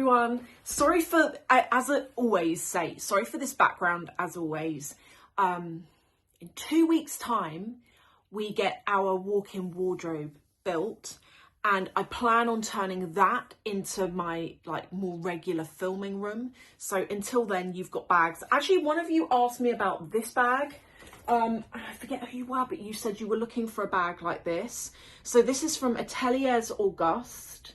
everyone. Sorry for, as I always say, sorry for this background as always. In 2 weeks' time, we get our walk-in wardrobe built, and I plan on turning that into my more regular filming room. So until then, you've got bags. Actually, one of you asked me about this bag. I forget who you were, but you said you were looking for a bag like this. So this is from Ateliers Auguste.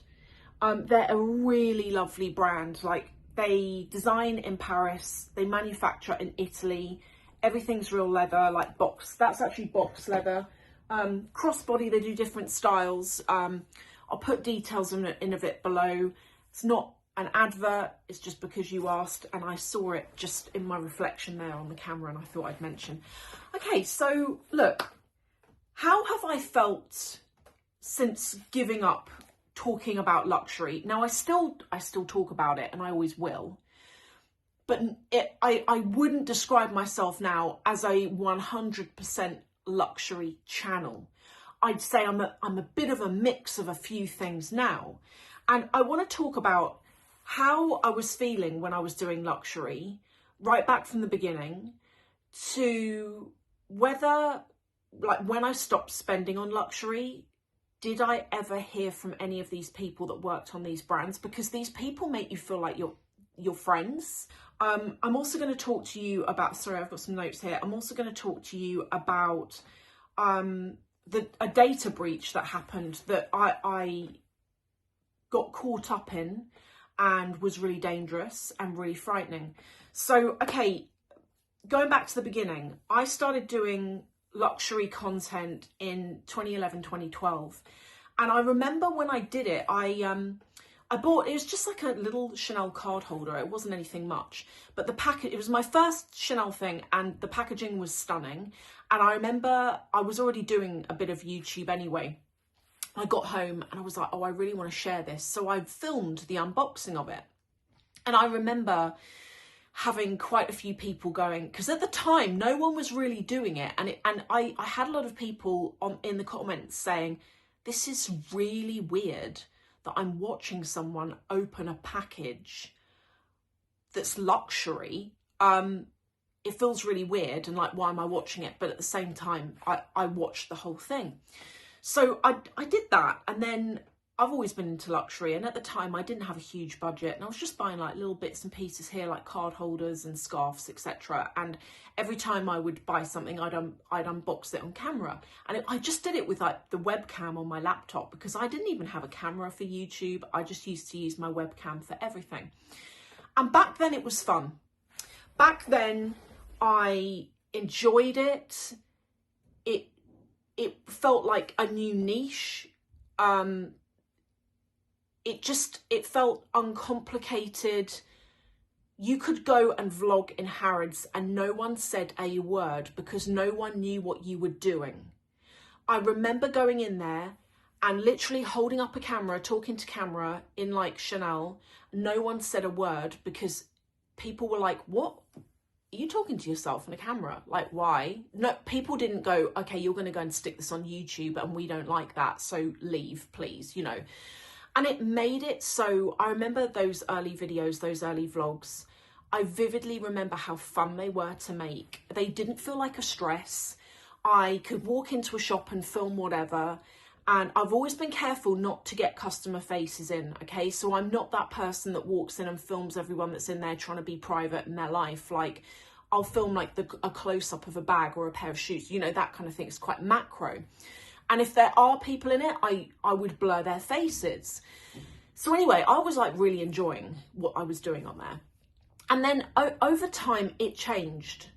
They're a really lovely brand. Like, they design in Paris, they manufacture in Italy. Everything's real leather, like box. That's actually box leather. Crossbody, they do different styles. I'll put details in a bit below. It's not an advert, it's just because you asked and I saw it just in my reflection there on the camera and I thought I'd mention. Okay, so look, how have I felt since giving up talking about luxury? Now I still talk about it and I always will, but I wouldn't describe myself now as a 100% luxury channel. I'd say I'm a bit of a mix of a few things now, and I want to talk about how I was feeling when I was doing luxury, right back from the beginning, to whether, like, when I stopped spending on luxury, did I ever hear from any of these people that worked on these brands? Because these people make you feel like you're friends. I'm also going to talk to you about, sorry, I've got some notes here. I'm also going to talk to you about a data breach that happened that I got caught up in and was really dangerous and really frightening. So, okay, going back to the beginning, I started doing luxury content in 2011, 2012. And I remember when I did it, I bought, it was just like a little Chanel card holder. It wasn't anything much, but the package, it was my first Chanel thing and the packaging was stunning. And I remember I was already doing a bit of YouTube anyway. I got home and I was like, oh, I really want to share this. So I filmed the unboxing of it. And I remember having quite a few people going, because at the time, no one was really doing it. And I had a lot of people in the comments saying, this is really weird that I'm watching someone open a package that's luxury. It feels really weird and like, why am I watching it? But at the same time, I watched the whole thing. So I did that, and then I've always been into luxury, and at the time I didn't have a huge budget and I was just buying like little bits and pieces here, like card holders and scarves, etc. And every time I would buy something, I'd unbox it on camera, and I just did it with like the webcam on my laptop because I didn't even have a camera for YouTube. I just used to use my webcam for everything. And back then it was fun. Back then I enjoyed it. It felt like a new niche. It felt uncomplicated. You could go and vlog in Harrods and no one said a word because no one knew what you were doing. I remember going in there and literally holding up a camera, talking to camera in like Chanel. No one said a word because people were like, what? Are you talking to yourself on a camera? Like, why? No, people didn't go, okay, you're going to go and stick this on YouTube and we don't like that, so leave, please, you know. And it made it so, I remember those early videos, those early vlogs. I vividly remember how fun they were to make. They didn't feel like a stress. I could walk into a shop and film whatever. And I've always been careful not to get customer faces in, okay? So I'm not that person that walks in and films everyone that's in there trying to be private in their life. Like, I'll film like a close-up of a bag or a pair of shoes, you know, that kind of thing. It's quite macro. And if there are people in it, I would blur their faces. So anyway, I was like really enjoying what I was doing on there. And then over time, it changed.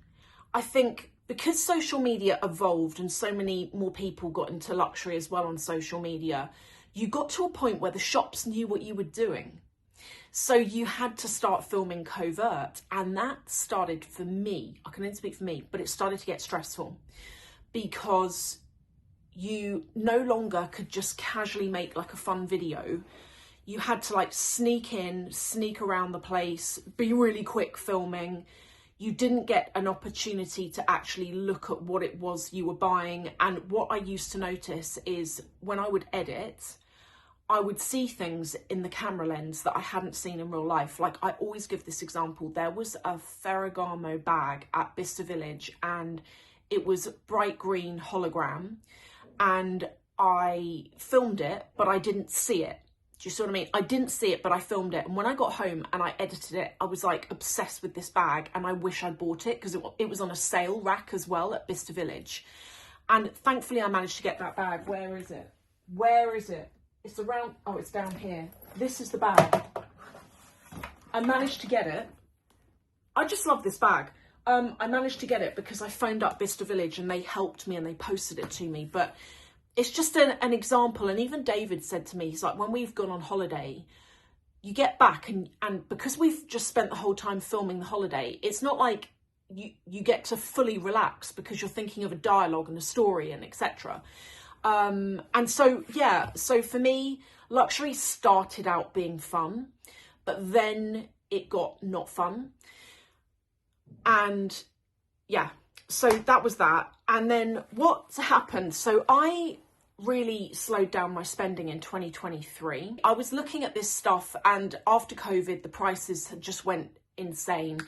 I think because social media evolved and so many more people got into luxury as well on social media, you got to a point where the shops knew what you were doing. So you had to start filming covert, and that started, for me, I can only speak for me, but it started to get stressful because you no longer could just casually make like a fun video. You had to like sneak in, sneak around the place, be really quick filming. You didn't get an opportunity to actually look at what it was you were buying. And what I used to notice is when I would edit, I would see things in the camera lens that I hadn't seen in real life. Like, I always give this example. There was a Ferragamo bag at Bicester Village, and it was bright green hologram, and I filmed it, but I didn't see it. Do you see what I mean? I didn't see it, but I filmed it. And when I got home and I edited it, I was like obsessed with this bag, and I wish I'd bought it because it was on a sale rack as well at Bicester Village. And thankfully I managed to get that bag. Where is it? Where is it? It's around, oh, it's down here. This is the bag. I managed to get it. I just love this bag. I managed to get it because I phoned up Bicester Village and they helped me and they posted it to me. But it's just an example. And even David said to me, he's like, when we've gone on holiday, you get back and because we've just spent the whole time filming the holiday, it's not like you get to fully relax because you're thinking of a dialogue and a story and etc. And so, yeah, so for me, luxury started out being fun, but then it got not fun. And yeah, so that was that. And then what's happened? So I really slowed down my spending in 2023. I was looking at this stuff, and after COVID, the prices had just went insane.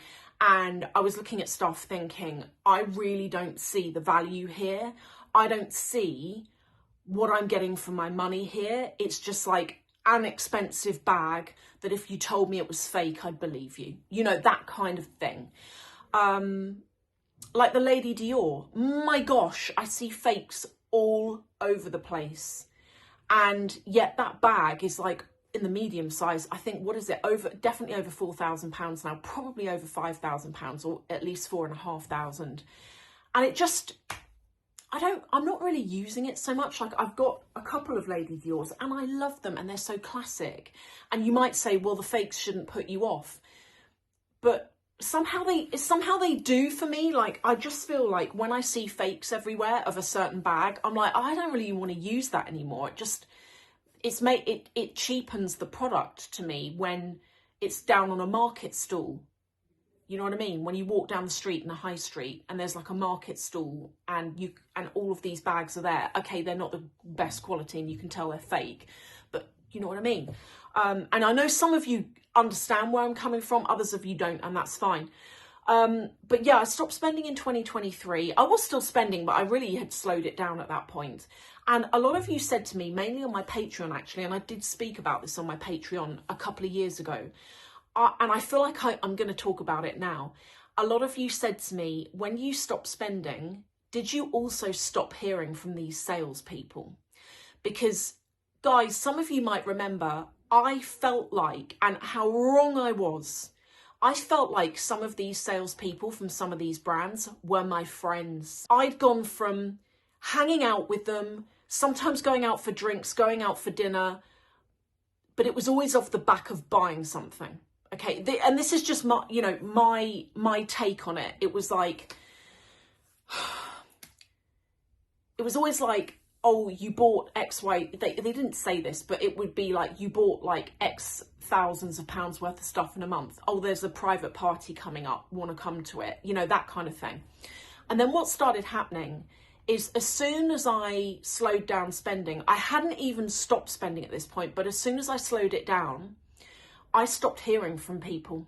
And I was looking at stuff thinking, I really don't see the value here. I don't see what I'm getting for my money here. It's just like an expensive bag that if you told me it was fake, I'd believe you. You know, that kind of thing. Like the Lady Dior. My gosh, I see fakes all over the place. And yet that bag is like in the medium size. I think, what is it? Definitely over £4,000 now, probably over £5,000, or at least £4,500. And it just, I'm not really using it so much. Like, I've got a couple of Lady Dior's and I love them and they're so classic. And you might say, well, the fakes shouldn't put you off. But somehow they do for me. Like, I just feel like when I see fakes everywhere of a certain bag, I'm like, I don't really want to use that anymore. It cheapens the product to me when it's down on a market stall. You know what I mean? When you walk down the street in a high street and there's like a market stall and all of these bags are there. Okay, they're not the best quality and you can tell they're fake, but you know what I mean? And I know some of you understand where I'm coming from, others of you don't, and that's fine. But yeah, I stopped spending in 2023. I was still spending, but I really had slowed it down at that point. And a lot of you said to me, mainly on my Patreon actually, and I did speak about this on my Patreon a couple of years ago, and I feel like I'm going to talk about it now. A lot of you said to me, when you stopped spending, did you also stop hearing from these salespeople? Because, guys, some of you might remember, I felt like, and how wrong I was, I felt like some of these salespeople from some of these brands were my friends. I'd gone from hanging out with them, sometimes going out for drinks, going out for dinner, but it was always off the back of buying something. Okay, and this is just my, you know, my take on it. It was like, it was always like, oh, you bought X, Y. They didn't say this, but it would be like, you bought like X thousands of pounds worth of stuff in a month. Oh, there's a private party coming up. Want to come to it? You know, that kind of thing. And then what started happening is, as soon as I slowed down spending, I hadn't even stopped spending at this point, but as soon as I slowed it down, I stopped hearing from people,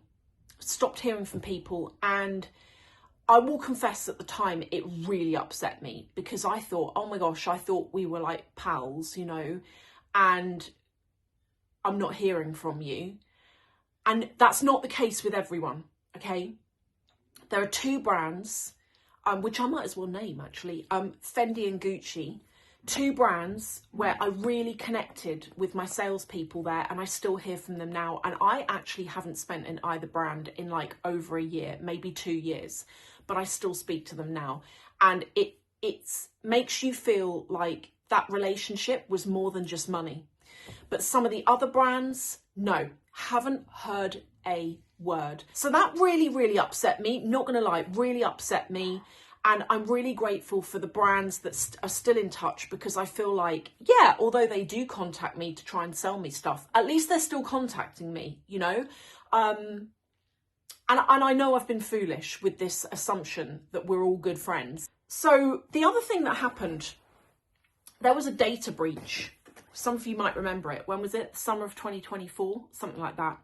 and I will confess at the time it really upset me because I thought, oh my gosh, I thought we were like pals, you know, and I'm not hearing from you. And that's not the case with everyone, okay? There are two brands, which I might as well name actually, Fendi and Gucci. Two brands where I really connected with my salespeople there, and I still hear from them now. And I actually haven't spent in either brand in like over a year, maybe 2 years, but I still speak to them now. And it makes you feel like that relationship was more than just money. But some of the other brands, no, haven't heard a word. So that really, really upset me. Not gonna lie, really upset me. And I'm really grateful for the brands that are still in touch, because I feel like, yeah, although they do contact me to try and sell me stuff, at least they're still contacting me, you know? And I know I've been foolish with this assumption that we're all good friends. So the other thing that happened, there was a data breach. Some of you might remember it. When was it? Summer of 2024, something like that.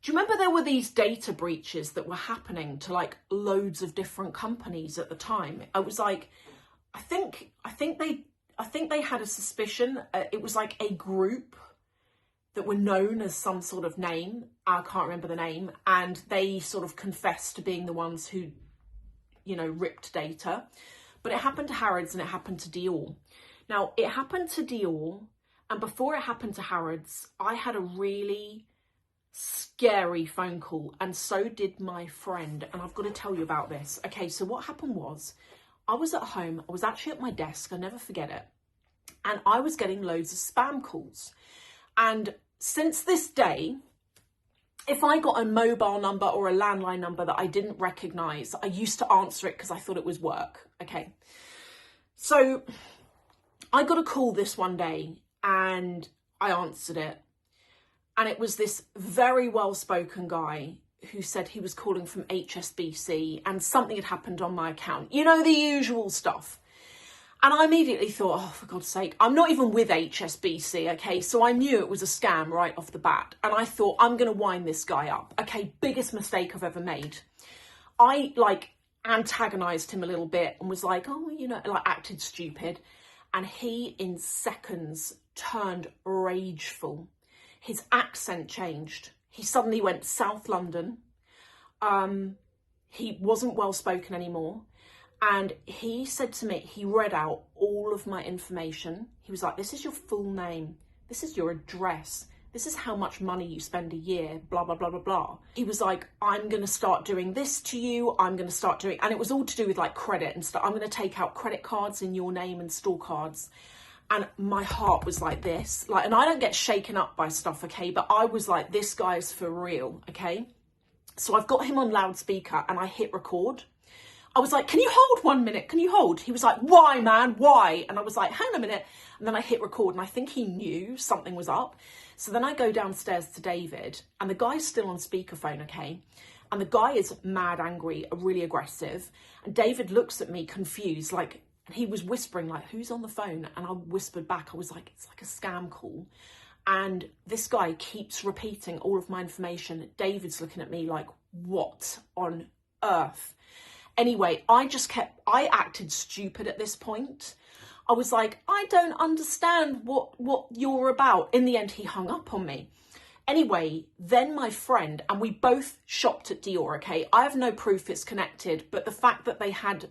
Do you remember there were these data breaches that were happening to like loads of different companies at the time? It was like, I think they had a suspicion. It was like a group that were known as some sort of name. I can't remember the name. And they sort of confessed to being the ones who, you know, ripped data. But it happened to Harrods and it happened to Dior. Now, it happened to Dior. And before it happened to Harrods, I had a really scary phone call, and so did my friend, and I've got to tell you about this. Okay, so what happened was, I was at home, I was actually at my desk, I never forget it, and I was getting loads of spam calls. And since this day, if I got a mobile number or a landline number that I didn't recognise, I used to answer it because I thought it was work. Okay, so I got a call this one day and I answered it. And it was this very well-spoken guy who said he was calling from HSBC and something had happened on my account. You know, the usual stuff. And I immediately thought, oh, for God's sake, I'm not even with HSBC, okay? So I knew it was a scam right off the bat. And I thought, I'm going to wind this guy up. Okay, biggest mistake I've ever made. I, like, antagonised him a little bit and was like, oh, you know, like, acted stupid. And he, in seconds, turned rageful. His accent changed. He suddenly went South London. He wasn't well spoken anymore. And he said to me, he read out all of my information. He was like, this is your full name. This is your address. This is how much money you spend a year, blah, blah, blah, blah, blah. He was like, I'm going to start doing this to you. I'm going to start doing, and it was all to do with like credit and stuff. I'm going to take out credit cards in your name and store cards. And my heart was like this, like, and I don't get shaken up by stuff, okay? But I was like, this guy's for real, okay? So I've got him on loudspeaker and I hit record. I was like, can you hold 1 minute? Can you hold? He was like, why, man? Why? And I was like, hang on a minute. And then I hit record and I think he knew something was up. So then I go downstairs to David and the guy's still on speakerphone, okay? And the guy is mad angry, really aggressive. And David looks at me confused, like, and he was whispering, like, who's on the phone? And I whispered back, I was like, it's like a scam call. And this guy keeps repeating all of my information. David's looking at me like, what on earth? Anyway, I acted stupid at this point. I was like, I don't understand what you're about. In the end, he hung up on me. Anyway, then my friend, and we both shopped at Dior, okay? I have no proof it's connected, but the fact that they had,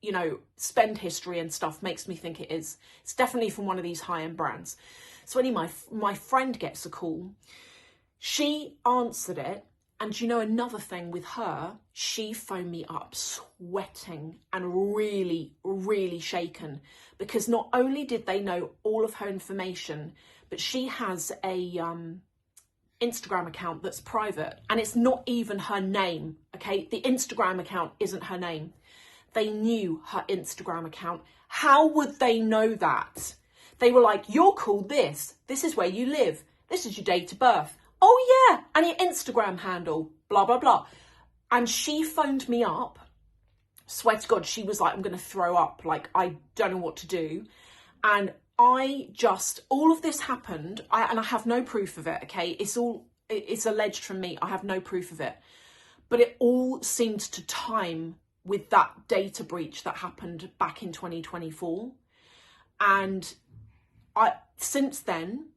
you know, spend history and stuff makes me think it is. It's definitely from one of these high-end brands. So anyway, my friend gets a call. She answered it. And you know, another thing with her, she phoned me up sweating and really, really shaken. Because not only did they know all of her information, but she has a Instagram account that's private. And it's not even her name, okay? The Instagram account isn't her name. They knew her Instagram account. How would they know that? They were like, you're called this. This is where you live. This is your date of birth. Oh yeah, and your Instagram handle, blah, blah, blah. And she phoned me up. Swear to God, she was like, I'm going to throw up. Like, I don't know what to do. And all of this happened. And I have no proof of it, okay? It's alleged from me. I have no proof of it. But it all seemed to time with that data breach that happened back in 2024. And since then,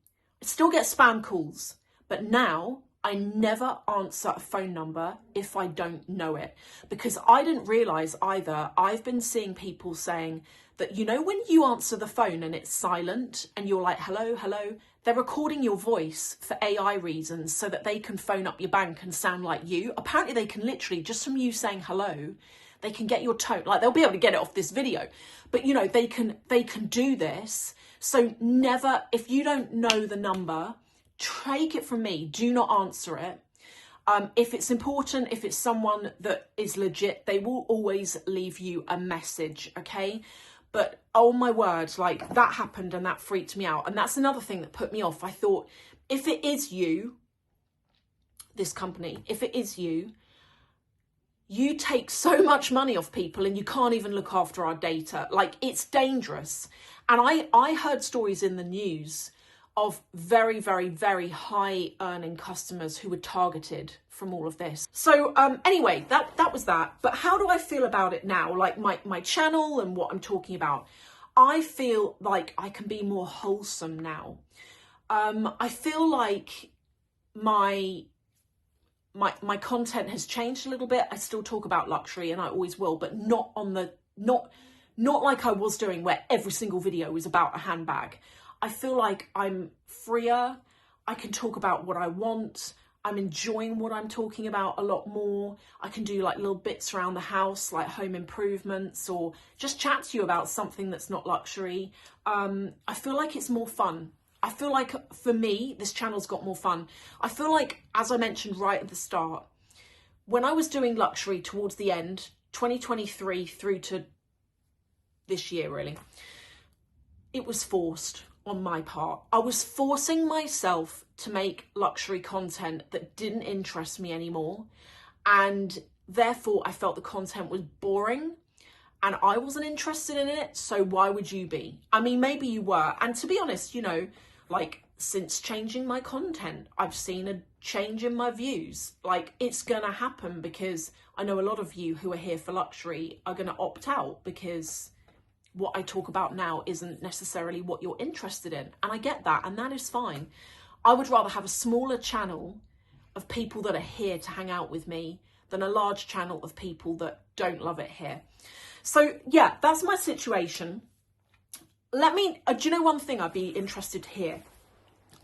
I still get spam calls. But now I never answer a phone number if I don't know it, because I didn't realise either. I've been seeing people saying that, you know, when you answer the phone and it's silent and you're like, hello, hello, they're recording your voice for AI reasons so that they can phone up your bank and sound like you. Apparently they can literally, just from you saying hello, they can get your tone, like they'll be able to get it off this video, but you know, they can do this. So never, if you don't know the number, take it from me, do not answer it. If it's important, if it's someone that is legit, they will always leave you a message, okay? But oh my word, like that happened and that freaked me out. And that's another thing that put me off. I thought, if it is you, this company, if it is you, you take so much money off people and you can't even look after our data. Like, it's dangerous. And I heard stories in the news of very, very, very high earning customers who were targeted from all of this. So anyway, that was that. But how do I feel about it now? Like my channel and what I'm talking about. I feel like I can be more wholesome now. I feel like my content has changed a little bit. I still talk about luxury, and I always will, but not like I was doing, where every single video was about a handbag. I feel like I'm freer. I can talk about what I want. I'm enjoying what I'm talking about a lot more. I can do like little bits around the house, like home improvements, or just chat to you about something that's not luxury. I feel like it's more fun. I feel like for me, this channel's got more fun. I feel like, as I mentioned right at the start, when I was doing luxury towards the end, 2023 through to this year really, it was forced on my part. I was forcing myself to make luxury content that didn't interest me anymore, and therefore I felt the content was boring and I wasn't interested in it, so why would you be? I mean, maybe you were. And to be honest, you know, like, since changing my content, I've seen a change in my views. Like, it's gonna happen because I know a lot of you who are here for luxury are gonna opt out because what I talk about now isn't necessarily what you're interested in. And I get that, and that is fine. I would rather have a smaller channel of people that are here to hang out with me than a large channel of people that don't love it here. So yeah, that's my situation. Let me, do you know one thing I'd be interested to hear?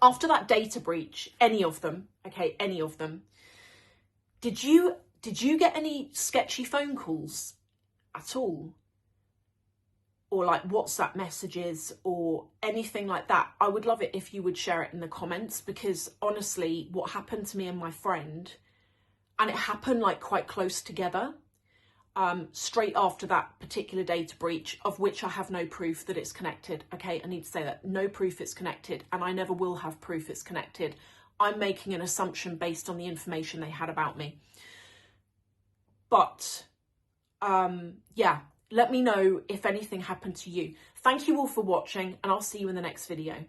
After that data breach, any of them, okay, any of them, did you get any sketchy phone calls at all? Or like WhatsApp messages or anything like that? I would love it if you would share it in the comments, because honestly, what happened to me and my friend, and it happened like quite close together, straight after that particular data breach, of which I have no proof that it's connected. Okay, I need to say that, no proof it's connected, and I never will have proof it's connected. I'm making an assumption based on the information they had about me. But yeah, let me know if anything happened to you. Thank you all for watching, and I'll see you in the next video.